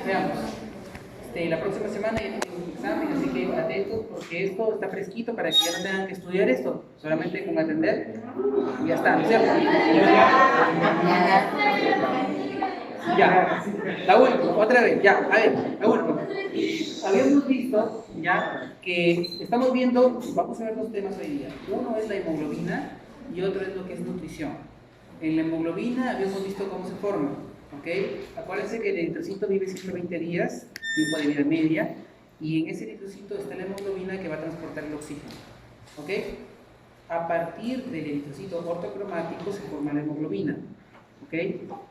Veamos. La próxima semana ya tienen un examen, así que atentos porque esto está fresquito para que ya no tengan que estudiar esto, solamente con atender y ya está, ¿cierto? Ya, la última, otra vez, ya, a ver, la última. Habíamos visto ya que estamos viendo, vamos a ver dos temas hoy día. Uno es la hemoglobina y otro es lo que es nutrición. En la hemoglobina habíamos visto cómo se forma, ¿ok? Acuérdense que el eritrocito vive 120 días, tiempo de vida media, y en ese eritrocito está la hemoglobina que va a transportar el oxígeno, ¿ok? A partir del eritrocito ortocromático se forma la hemoglobina, ¿ok?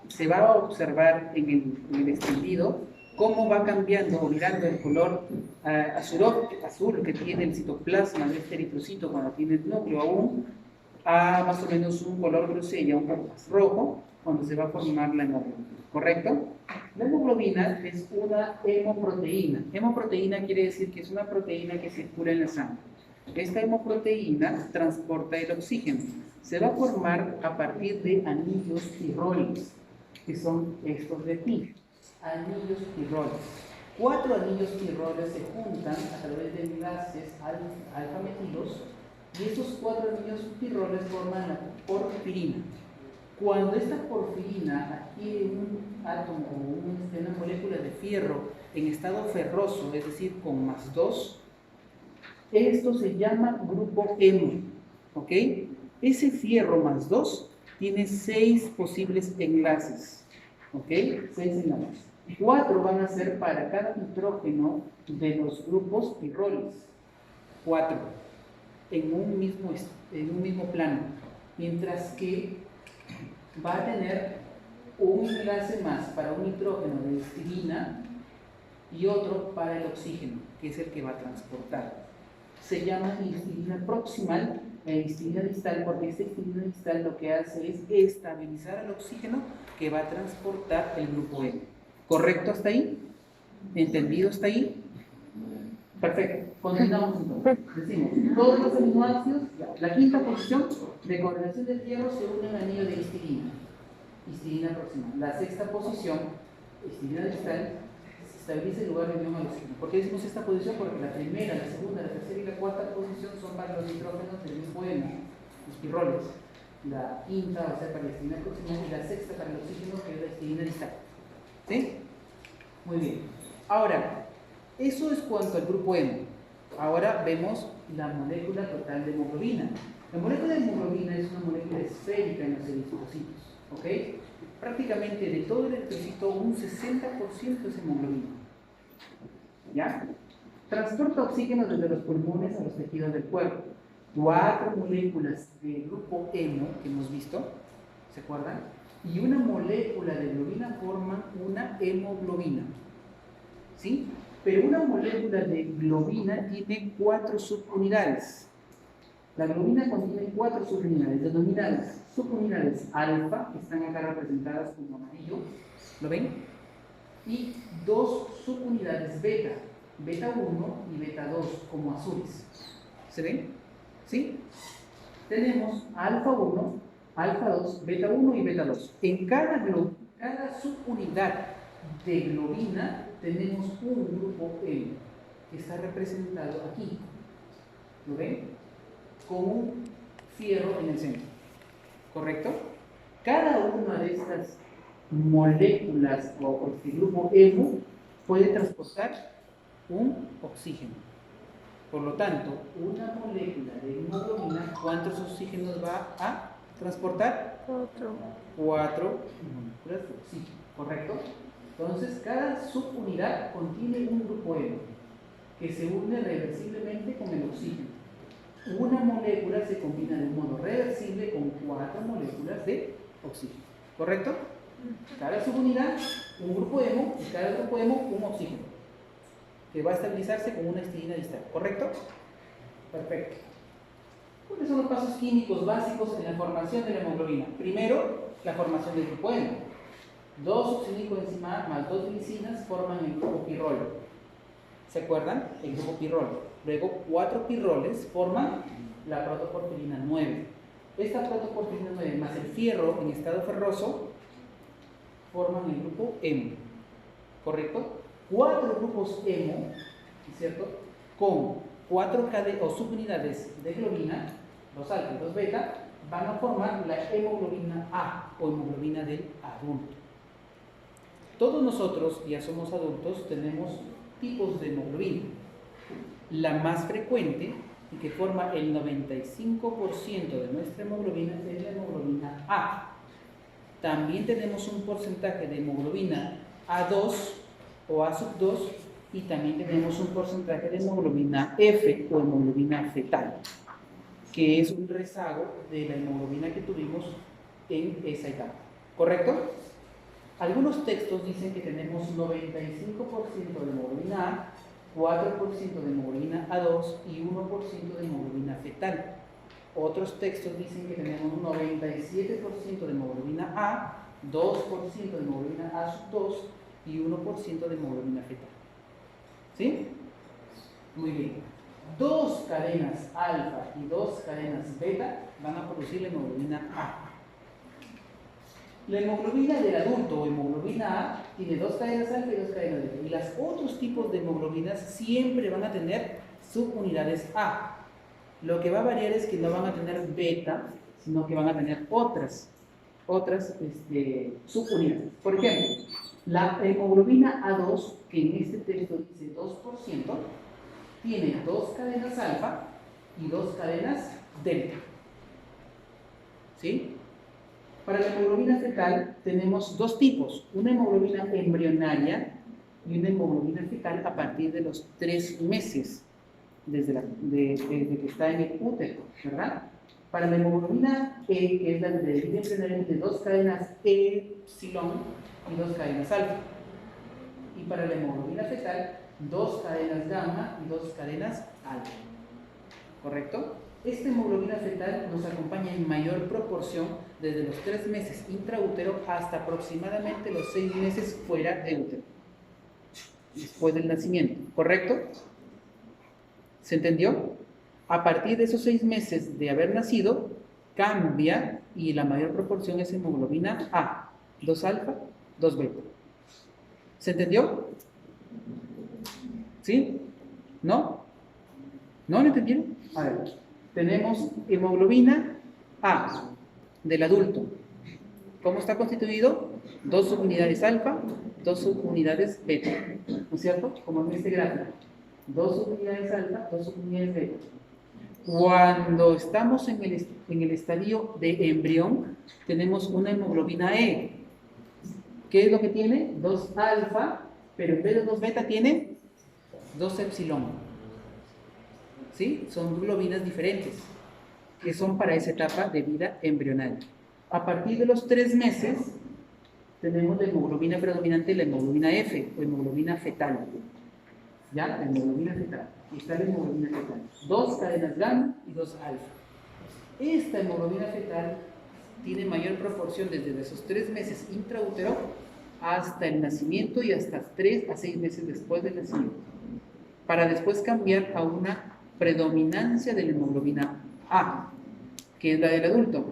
Se va a observar en el extendido cómo va cambiando o mirando el color azul que tiene el citoplasma de este eritrocito cuando tiene el núcleo aún, a más o menos un color grosella, un poco más rojo, cuando se va a formar la hemoglobina, ¿correcto? La hemoglobina es una hemoproteína. Hemoproteína quiere decir que es una proteína que circula en la sangre. Esta hemoproteína transporta el oxígeno. Se va a formar a partir de anillos tiroides, que son estos de aquí. Anillos tiroides. 4 anillos tiroides se juntan a través de enlaces alfa-metilos y esos 4 anillos tiroides forman la porfirina. Cuando esta porfirina adquiere un átomo o una molécula de fierro en estado ferroso, es decir, con +2, esto se llama grupo hemo, ¿ok? Ese fierro +2 tiene 6 posibles enlaces, ¿ok? 6 enlaces. 4 van a ser para cada nitrógeno de los grupos tiroides. 4 en un mismo plano, mientras que va a tener un enlace más para un nitrógeno de histidina y otro para el oxígeno, que es el que va a transportar. Se llama histidina proximal e histidina distal, porque esta histidina distal lo que hace es estabilizar el oxígeno que va a transportar el grupo M. ¿Correcto hasta ahí? ¿Entendido hasta ahí? Perfecto. Continuamos entonces. Decimos, todos los aminoácidos, la quinta posición de coordinación del hierro se une a un anillo de histidina proximal. La sexta posición, histidina distal, estabiliza el lugar de unión al oxígeno. ¿Por qué decimos esta posición? Porque la primera, la segunda, la tercera y la cuarta posición son para los nitrógenos del grupo M, los piroles. La quinta va a ser para la histidina proximal y la sexta para el oxígeno, que es la histidina distal. ¿Sí? Muy bien. Ahora, eso es cuanto al grupo M. Ahora vemos la molécula total de hemoglobina. La molécula de hemoglobina es una molécula esférica en los eritrocitos, ¿ok? Prácticamente de todo el eritrocito un 60% es hemoglobina. ¿Ya? Transporta oxígeno desde los pulmones a los tejidos del cuerpo. 4 moléculas del grupo hemo que hemos visto, ¿se acuerdan? Y una molécula de globina forman una hemoglobina, ¿sí? Pero una molécula de globina tiene 4 subunidades. La globina contiene 4 subunidades, denominadas subunidades alfa, que están acá representadas como amarillo, ¿lo ven? Y 2 subunidades beta, beta 1 y beta 2, como azules. ¿Se ven? ¿Sí? Tenemos alfa 1, alfa 2, beta 1 y beta 2. En cada subunidad de globina tenemos un grupo M que está representado aquí. ¿Lo ven? Con un fierro en el centro. ¿Correcto? Cada una de estas moléculas o el grupo hemo puede transportar un oxígeno. Por lo tanto, una molécula de hemoglobina, ¿cuántos oxígenos va a transportar? 4 moléculas de oxígeno. ¿Correcto? Entonces, cada subunidad contiene un grupo hemo que se une reversiblemente con el oxígeno. Una molécula se combina de un modo reversible con 4 moléculas de oxígeno. ¿Correcto? Cada subunidad, un grupo hemo, y cada grupo hemo, un oxígeno, que va a estabilizarse con una histidina distal. ¿Correcto? Perfecto. ¿Cuáles son los pasos químicos básicos en la formación de la hemoglobina? Primero, la formación del grupo hemo. 2 succinicoenzima más 2 glicinas forman el grupo pirrol. ¿Se acuerdan? El grupo pirrol. Luego 4 pirroles forman la protoporfirina 9. Esta protoporfirina 9 más el fierro en estado ferroso forman el grupo hemo. ¿Correcto? 4 grupos hemo, ¿cierto? Con 4 subunidades de globina, 2 alfa y 2 beta, van a formar la hemoglobina A o hemoglobina del adulto. Todos nosotros, ya somos adultos, tenemos tipos de hemoglobina. La más frecuente y que forma el 95% de nuestra hemoglobina es la hemoglobina A. También tenemos un porcentaje de hemoglobina A2 o A2 y también tenemos un porcentaje de hemoglobina F o hemoglobina fetal, que es un rezago de la hemoglobina que tuvimos en esa etapa. ¿Correcto? Algunos textos dicen que tenemos 95% de hemoglobina A, 4% de hemoglobina A2 y 1% de hemoglobina fetal. Otros textos dicen que tenemos un 97% de hemoglobina A, 2% de hemoglobina A2 y 1% de hemoglobina fetal. ¿Sí? Muy bien. 2 cadenas alfa y 2 cadenas beta van a producir la hemoglobina A. La hemoglobina del adulto o hemoglobina A tiene 2 cadenas alfa y 2 cadenas beta. Y los otros tipos de hemoglobinas siempre van a tener subunidades A. Lo que va a variar es que no van a tener beta, sino que van a tener otras subunidades. Por ejemplo, la hemoglobina A2, que en este texto dice 2%, tiene 2 cadenas alfa y 2 cadenas delta. ¿Sí? Para la hemoglobina fetal tenemos 2 tipos, una hemoglobina embrionaria y una hemoglobina fetal a partir de los 3 meses desde que está en el útero, ¿verdad? Para la hemoglobina E, que es la de vida embrionaria, de 2 cadenas epsilon y 2 cadenas alfa. Y para la hemoglobina fetal, 2 cadenas gamma y 2 cadenas alfa. ¿Correcto? Esta hemoglobina fetal nos acompaña en mayor proporción desde los 3 meses intraútero hasta aproximadamente los 6 meses fuera de útero, después del nacimiento. ¿Correcto? ¿Se entendió? A partir de esos 6 meses de haber nacido, cambia y la mayor proporción es hemoglobina A, 2 alfa, 2 beta. ¿Se entendió? ¿Sí? ¿No? ¿No lo entendieron? A ver, tenemos hemoglobina A del adulto. ¿Cómo está constituido? 2 subunidades alfa, 2 subunidades beta. ¿No es cierto? Como en este gráfico. 2 subunidades alfa, 2 subunidades beta. Cuando estamos en el estadio de embrión, tenemos una hemoglobina E. ¿Qué es lo que tiene? 2 alfa, pero en vez de 2 beta tiene 2 epsilon. ¿Sí? Son globinas diferentes, que son para esa etapa de vida embrionaria. A partir de los 3 meses, tenemos la hemoglobina predominante, la hemoglobina F, o hemoglobina fetal. ¿Ya? La hemoglobina fetal. Y está la hemoglobina fetal. 2 cadenas gamma y 2 alfa. Esta hemoglobina fetal tiene mayor proporción desde esos 3 meses intraútero hasta el nacimiento y hasta 3 a 6 meses después del nacimiento, para después cambiar a una predominancia de la hemoglobina A, que es la del adulto,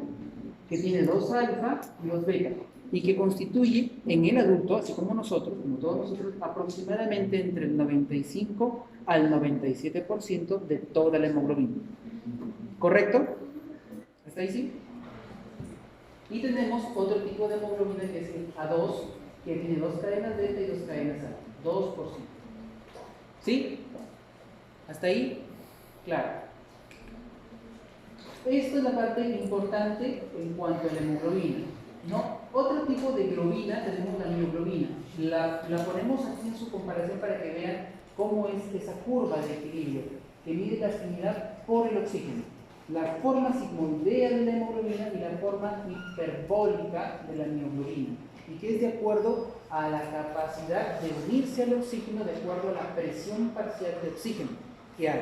que tiene 2 alfa y 2 beta, y que constituye en el adulto, así como nosotros, como todos nosotros, aproximadamente entre el 95 al 97% de toda la hemoglobina. ¿Correcto? ¿Hasta ahí sí? Y tenemos otro tipo de hemoglobina que es el A2, que tiene 2 cadenas beta y 2 cadenas alfa, 2%. ¿Sí? ¿Hasta ahí? Claro. Esta es la parte importante en cuanto a la hemoglobina, ¿no? Otro tipo de globina tenemos la mioglobina. La ponemos aquí en su comparación para que vean cómo es esa curva de equilibrio que mide la afinidad por el oxígeno. La forma sigmoidea de la hemoglobina y la forma hiperbólica de la mioglobina, y que es de acuerdo a la capacidad de unirse al oxígeno de acuerdo a la presión parcial de oxígeno que hay.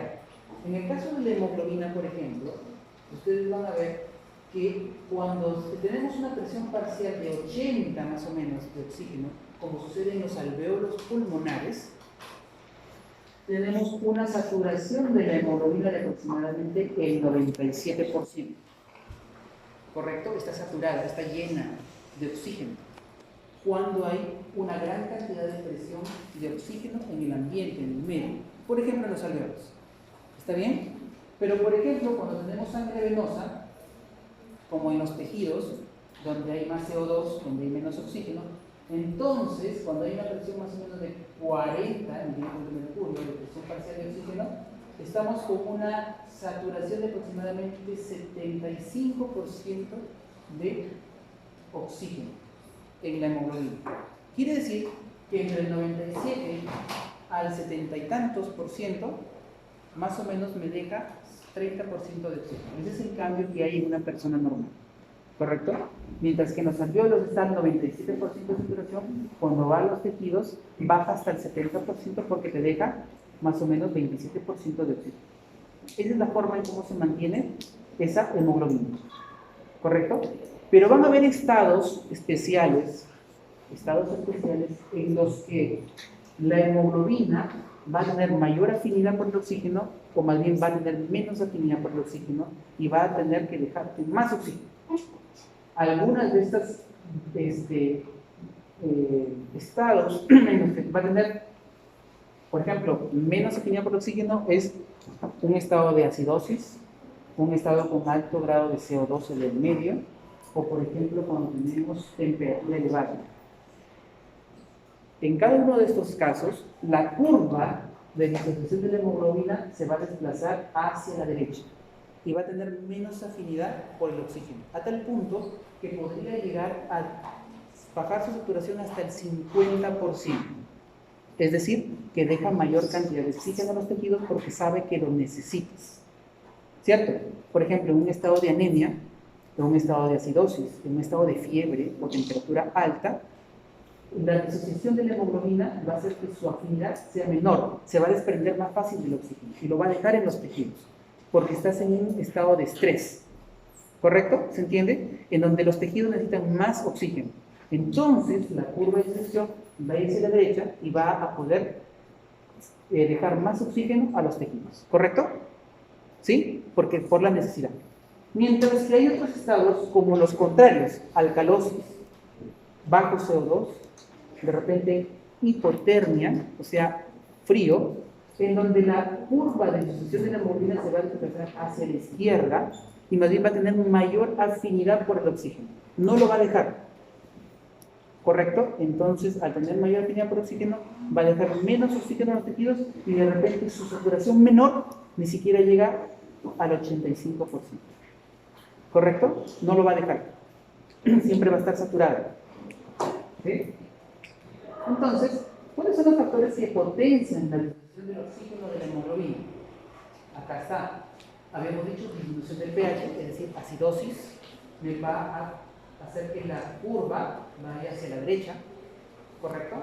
En el caso de la hemoglobina, por ejemplo, ustedes van a ver que cuando tenemos una presión parcial de 80 más o menos de oxígeno, como sucede en los alvéolos pulmonares, tenemos una saturación de la hemoglobina de aproximadamente el 97%. ¿Correcto? Está saturada, está llena de oxígeno. Cuando hay una gran cantidad de presión de oxígeno ambiente, en el medio. Por ejemplo, en los alveolos. ¿Está bien? Pero, por ejemplo, cuando tenemos sangre venosa, como en los tejidos, donde hay más CO2, donde hay menos oxígeno, entonces, cuando hay una presión más o menos de 40 milímetros de mercurio, de presión parcial de oxígeno, estamos con una saturación de aproximadamente 75% de oxígeno en la hemoglobina. Quiere decir que entre el 97 al 70 y tantos por ciento, más o menos me deja 30% de oxígeno. Ese es el cambio que hay en una persona normal. ¿Correcto? Mientras que en los alveolos está el 97% de saturación, cuando va a los tejidos baja hasta el 70% porque te deja más o menos 27% de oxígeno. Esa es la forma en cómo se mantiene esa hemoglobina. ¿Correcto? Pero van a haber estados especiales en los que la hemoglobina va a tener mayor afinidad por el oxígeno, o más bien va a tener menos afinidad por el oxígeno y va a tener que dejarte más oxígeno. Algunas de estas estados en los que va a tener, por ejemplo, menos afinidad por el oxígeno es un estado de acidosis, un estado con alto grado de CO2 en el medio, o por ejemplo cuando tenemos temperatura elevada. En cada uno de estos casos, la curva de disociación de la hemoglobina se va a desplazar hacia la derecha y va a tener menos afinidad por el oxígeno, a tal punto que podría llegar a bajar su saturación hasta el 50%. Es decir, que deja mayor cantidad de oxígeno en los tejidos porque sabe que lo necesitas. ¿Cierto? Por ejemplo, en un estado de anemia, en un estado de acidosis, en un estado de fiebre o temperatura alta, la disociación de la hemoglobina va a hacer que su afinidad sea menor, se va a desprender más fácil del oxígeno y lo va a dejar en los tejidos, porque estás en un estado de estrés. ¿Correcto? ¿Se entiende? En donde los tejidos necesitan más oxígeno. Entonces, la curva de disociación va a ir hacia la derecha y va a poder dejar más oxígeno a los tejidos. ¿Correcto? ¿Sí? Porque por la necesidad. Mientras que hay otros estados como los contrarios, alcalosis, bajo CO2, de repente hipotermia, o sea, frío, en donde la curva de disociación de la hemoglobina se va a desplazar hacia la izquierda y más bien va a tener mayor afinidad por el oxígeno. No lo va a dejar. ¿Correcto? Entonces, al tener mayor afinidad por el oxígeno, va a dejar menos oxígeno en los tejidos y de repente su saturación menor ni siquiera llega al 85%. ¿Correcto? No lo va a dejar. Siempre va a estar saturada. ¿Sí? Entonces, ¿cuáles son los factores que potencian la disminución del oxígeno de la hemoglobina? Acá está. Habíamos dicho disminución del pH, es decir, acidosis, me va a hacer que la curva vaya hacia la derecha, ¿correcto?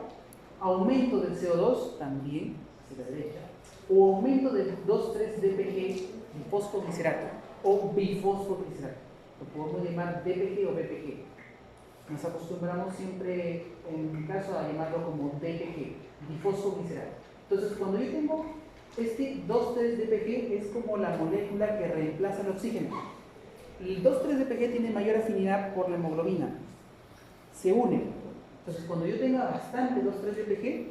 Aumento del CO2, también hacia la derecha, o aumento del 2,3-DPG, fosfoglicerato, o bifosfoglicerato, lo podemos llamar DPG o BPG. Nos acostumbramos siempre, en mi caso, a llamarlo como DPG, difosfoglicerato. Entonces, cuando yo tengo este 2,3-DPG es como la molécula que reemplaza el oxígeno. El 2,3-DPG tiene mayor afinidad por la hemoglobina. Se une. Entonces, cuando yo tenga bastante 2,3-DPG,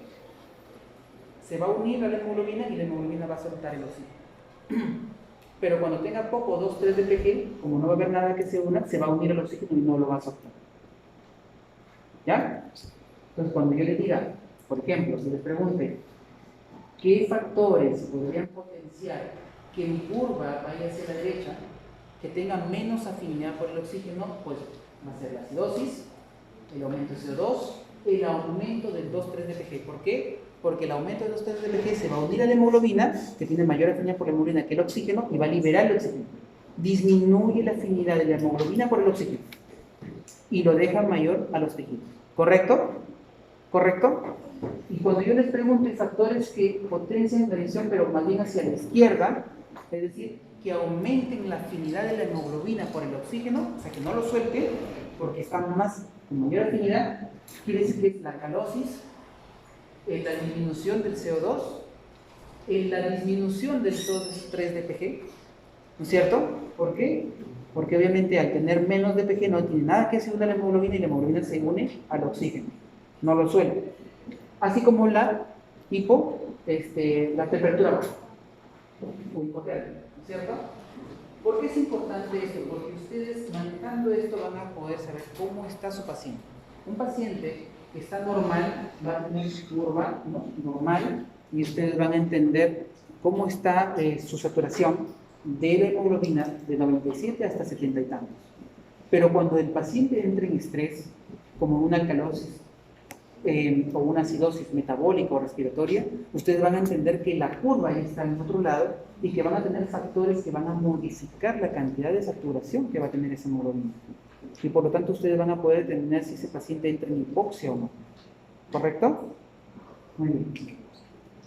se va a unir a la hemoglobina y la hemoglobina va a soltar el oxígeno. Pero cuando tenga poco 2,3-DPG, como no va a haber nada que se una, se va a unir al oxígeno y no lo va a soltar. ¿Ya? Entonces, cuando yo le diga, por ejemplo, si les pregunte, ¿qué factores podrían potenciar que mi curva vaya hacia la derecha, que tenga menos afinidad por el oxígeno? Pues va a ser la acidosis, el aumento de CO2, el aumento del 2,3-DPG. ¿Por qué? Porque el aumento del 2,3-DPG se va a unir a la hemoglobina, que tiene mayor afinidad por la hemoglobina que el oxígeno, y va a liberar el oxígeno. Disminuye la afinidad de la hemoglobina por el oxígeno y lo deja mayor a los tejidos. ¿Correcto? ¿Correcto? Y cuando yo les pregunto factores que potencian la disociación, pero más bien hacia la izquierda, es decir, que aumenten la afinidad de la hemoglobina por el oxígeno, o sea, que no lo suelte, porque están más con mayor afinidad, quiere decir que es la alcalosis, la disminución del CO2, la disminución del 2,3-DPG, ¿no es cierto? ¿Por qué? Porque obviamente al tener menos DPG no tiene nada que se une a la hemoglobina y la hemoglobina se une al oxígeno, no lo suele. Así como la la temperatura baja. ¿Cierto? ¿Por qué es importante esto? Porque ustedes manejando esto van a poder saber cómo está su paciente. Un paciente que está normal va a tener su curva, ¿no?, normal, y ustedes van a entender cómo está su saturación de la hemoglobina de 97 hasta 70 y tantos. Pero cuando el paciente entra en estrés, como una alcalosis o una acidosis metabólica o respiratoria, ustedes van a entender que la curva ya está en otro lado y que van a tener factores que van a modificar la cantidad de saturación que va a tener esa hemoglobina. Y por lo tanto ustedes van a poder determinar si ese paciente entra en hipoxia o no. ¿Correcto? Muy bien.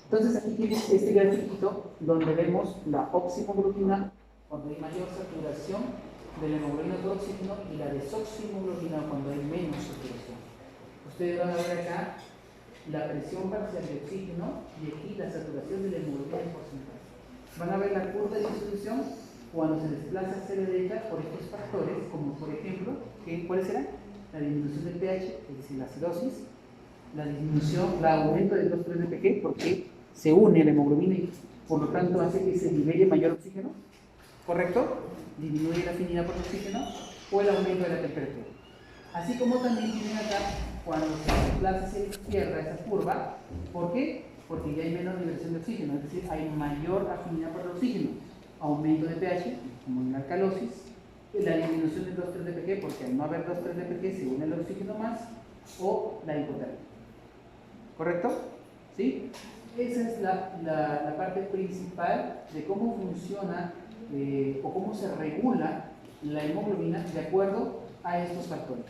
Entonces aquí tienes este grafiquito donde vemos la oxihemoglobina cuando hay mayor saturación de la hemoglobina por oxígeno y la desoxihemoglobina cuando hay menos saturación. Ustedes van a ver acá la presión parcial de oxígeno y aquí la saturación de la hemoglobina en porcentaje. Van a ver la curva de distribución cuando se desplaza hacia la derecha por estos factores, como por ejemplo, ¿cuáles serán? La disminución del pH, es decir, la acidosis, la disminución, el aumento del 2,3-DPG, porque se une la hemoglobina y por lo tanto hace que se libere mayor oxígeno, ¿correcto? Disminuye la afinidad por el oxígeno, o el aumento de la temperatura. Así como también tienen acá, cuando se desplaza hacia la izquierda esa curva, ¿por qué? Porque ya hay menos liberación de oxígeno, es decir, hay mayor afinidad por el oxígeno, aumento de pH, como en la alcalosis, la disminución del 2,3-DPG, porque al no haber 2,3-DPG se une el oxígeno más, o la hipotermia. ¿Correcto? ¿Sí? Esa es la parte principal de cómo funciona o cómo se regula la hemoglobina de acuerdo a estos factores.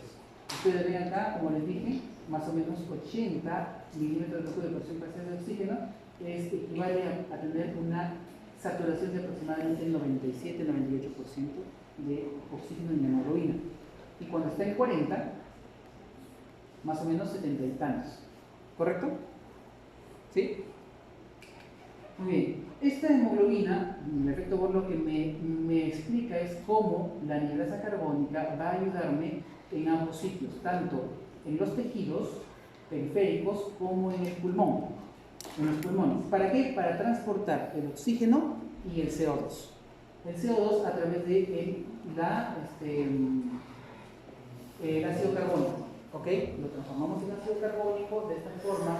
Ustedes ven acá, como les dije, más o menos 80 milímetros de presión parcial de oxígeno equivale a tener una saturación de aproximadamente el 97-98% de oxígeno en la hemoglobina. Y cuando está en 40, más o menos 70 y tantos. ¿Correcto? ¿Sí? Muy bien. Esta hemoglobina, en efecto, por lo que me explica es cómo la anhidrasa carbónica va a ayudarme en ambos sitios, tanto en los tejidos periféricos como en el pulmón, en los pulmones. ¿Para qué? Para transportar el oxígeno y el CO2. El CO2 a través de el ácido carbónico. ¿Ok? Lo transformamos en ácido carbónico, de esta forma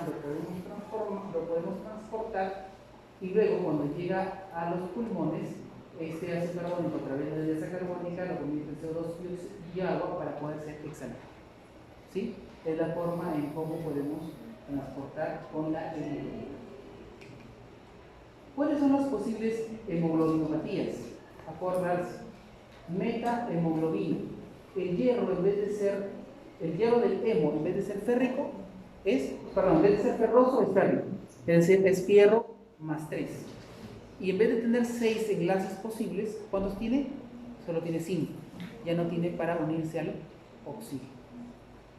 lo podemos transportar y luego cuando llega a los pulmones, este ácido carbónico a través de la anhidrasa carbónica lo convierte en CO2 y agua para poder ser exhalado. ¿Sí? Es la forma en cómo podemos transportar con la hemoglobina. ¿Cuáles son las posibles hemoglobinopatías? Acordarse. Metahemoglobina. El hierro en vez de ser el hierro del hemo, en vez de ser férrico, en vez de ser ferroso, es férrico. Es decir, es fierro más 3. Y en vez de tener 6 enlaces posibles, ¿cuántos tiene? Solo tiene 5. Ya no tiene para unirse al oxígeno.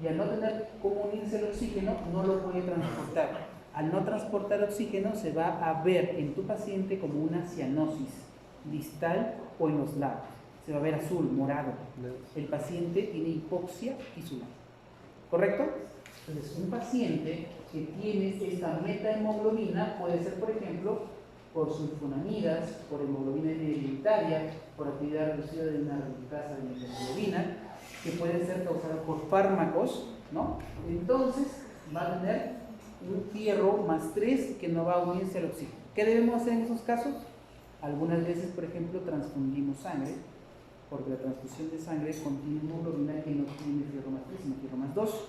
Y al no tener cómo unirse al oxígeno, no lo puede transportar. Al no transportar oxígeno, se va a ver en tu paciente como una cianosis distal o en los lados. Se va a ver azul, morado. El paciente tiene hipoxia tisular. ¿Correcto? Entonces, un paciente que tiene esta metahemoglobina puede ser, por ejemplo, por sulfonamidas, por hemoglobina hereditaria, por actividad reducida de una reductasa de hemoglobina, que puede ser causada por fármacos, ¿no? Entonces, va a tener un fierro más 3 que no va a unirse al oxígeno. ¿Qué debemos hacer en esos casos? Algunas veces, por ejemplo, transfundimos sangre, porque la transfusión de sangre contiene hemoglobina que no tiene fierro más 3, sino fierro más 2.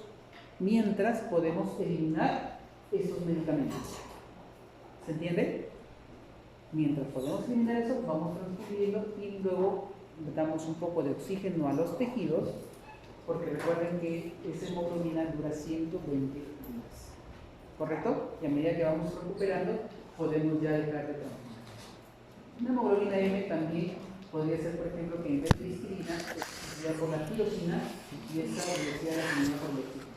Mientras podemos eliminar esos medicamentos. ¿Se entiende? Mientras podemos eliminar eso, vamos transfiriendo y luego damos un poco de oxígeno a los tejidos, porque recuerden que esa hemoglobina dura 120 días. ¿Correcto? Y a medida que vamos recuperando, podemos ya dejar de transfusar. Una hemoglobina M también podría ser, por ejemplo, que en vez de histirina se sustituya por la tirosina y esta reducida la afinidad por el oxígeno.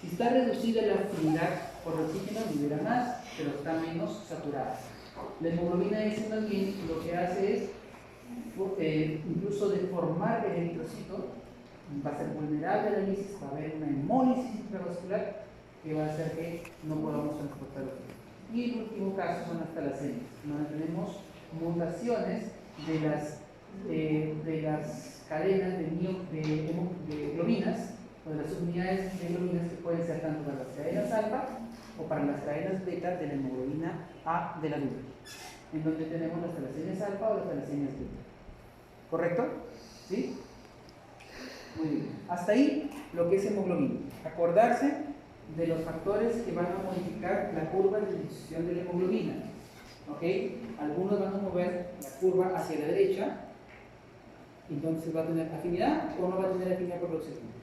Si está reducida la afinidad por el oxígeno, libera más, pero está menos saturada. La hemoglobina S más bien lo que hace es incluso deformar el eritrocito, va a ser vulnerable a la lisis, va a haber una hemólisis intravascular que va a hacer que no podamos transportar oxígeno. Y el último caso son las talasemias, donde tenemos mutaciones de las cadenas de globinas, o de las subunidades de globinas que pueden ser tanto para las cadenas alfa o para las cadenas beta de la hemoglobina A del adulto, en donde tenemos las talasemias alfa o las talasemias beta. ¿Correcto? ¿Sí? Muy bien. Hasta ahí lo que es hemoglobina. Acordarse de los factores que van a modificar la curva de distribución de la hemoglobina. ¿Ok? Algunos van a mover la curva hacia la derecha, entonces va a tener afinidad o no va a tener afinidad por oxígeno.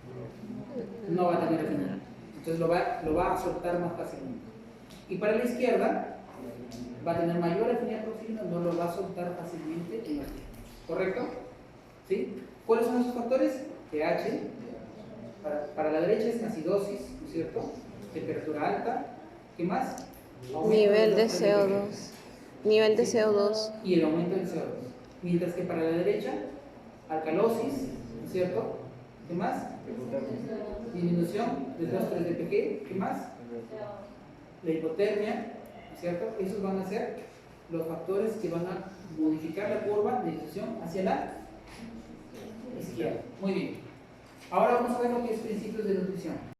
No va a tener afinidad. Entonces lo va a soltar más fácilmente. Y para la izquierda va a tener mayor afinidad por oxígeno, no lo va a soltar fácilmente en los tiempos. ¿Correcto? ¿Sí? ¿Cuáles son esos factores? pH, para la derecha es acidosis, ¿no es cierto? Temperatura alta, ¿qué más? Nivel de CO2. Nivel de CO2. Y el aumento del CO2. Mientras que para la derecha, alcalosis, ¿no es cierto? ¿Qué más? Disminución de 2,3 de pG, ¿qué más? La hipotermia, ¿no es cierto? Esos van a ser los factores que van a modificar la curva de distribución hacia la izquierda. Muy bien. Ahora vamos a ver lo que es principios de nutrición.